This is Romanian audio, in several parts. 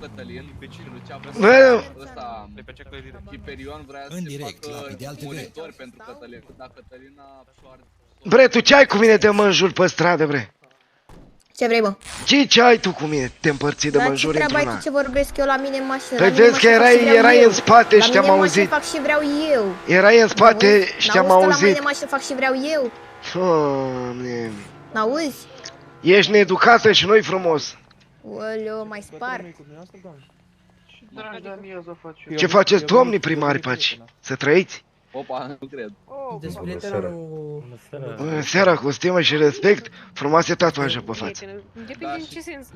Cătălin, ăsta, Hiperion vrea să se facă muritori pentru Cătălin, dar Cătălina soartă... Bre, tu ce ai cu mine de mă înjuri pe stradă, bre? Ce vrei, bă? Ce ai tu cu mine? Te împărți de mă înjuri într-una. Dar ce treabă ai tu ce vorbesc eu la mine în mașină? Păi vezi că erai în spate și te-am auzit. La mine în mașină fac și vreau eu. Erai în spate și te-am auzit. La mine în mașină fac și vreau eu. Doamne. N-auzi? Ești needucată și nu-i frumos. Oleo, mai spar. Ce faceți, domnii primari, pe aici? Să trăiți? Opa, nu cred. Bună seara, cu stimă și respect, frumoase tatuaje pe față. Depinde în ce sens.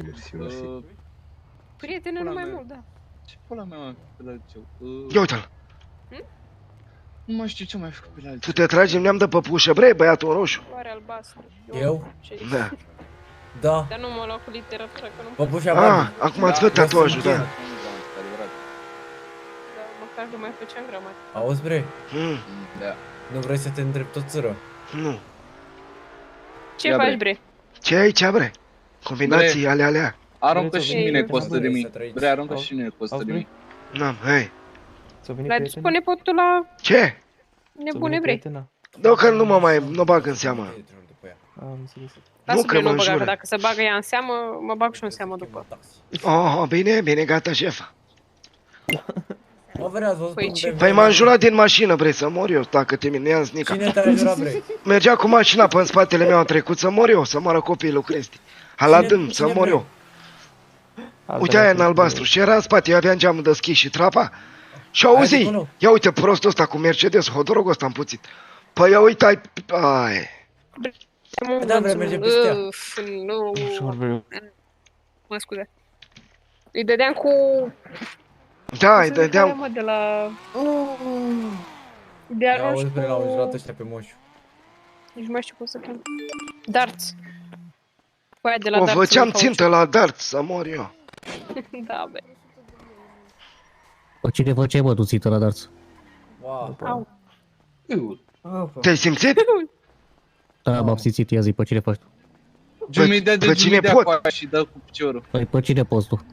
Prietenă nu mai mult, da. Ce pula mea mai făcut pe la liceu? Ia uite-l. Nu mai știu ce mai făcut pe la liceu. Tu te tragi neam de păpușă, bre, băiatul roșu. Oare albastru. Eu? Da. Da. Dar nu mă lua cu literatura, că nu... Păpușa Barbie. Acum ați văzut tatuajul, da. Da, măcar nu mai făceam gramatică. Auzi, bre? Da. Nu vrei să te întrebi tot țără? Nu. Ce faci, bre? Ce ai aici, bre? Combinații alea. Aruncă și mine cu 100 de mii. Bre, aruncă și mine cu 100 de mii. Na, hai. Dar spune potul la Ce? nebune, bre. Că nu mă mai, nu bag în seamă. Lasă, bre, mă nu băga, înjură. că dacă se bagă ea în seamă, mă bag și eu în seamă după. Oh, bine, bine, gata, șef. Mă, bre, ați văzut Păi cum ce? de- Păi m-a înjurat din mașină, bre, să mor eu, dacă te mineam snica. Cine te-a înjurat, bre? Mergea cu mașina pe în spatele meu, a trecut să mor eu, să moară copiii lui Cresti. Aladân, să mor eu. Uite aia în albastru și era în spate, eu aveam geamul deschis și trapa. Și auzi, ia uite prostul ăsta cu Mercedes, hodorogul ăsta împuțit. Păi ia uite, ai. Da, bre, merge pe stea. Nu... Mă scuze. Îi dădeam cu... Da, îi Să zic dădeam. aia, mă, de la... De Ia arunci auzi, bre, l-au înjurat cu... ăștia pe moșu. Nici nu mai știu cum să cheamă. Darts. Cu aia de la O darts. făceam în țintă la dart să mor eu. cauciuc. Da, bă. Bă, cine făceai, bă, tu țită la darts? Wow. Au. Te-ai simțit? Da, m-am simțit, ia zi, pe cine faci tu? Jumii de pe cine jumii de pot? acolo și dă cu piciorul. Păi, pe cine poți tu?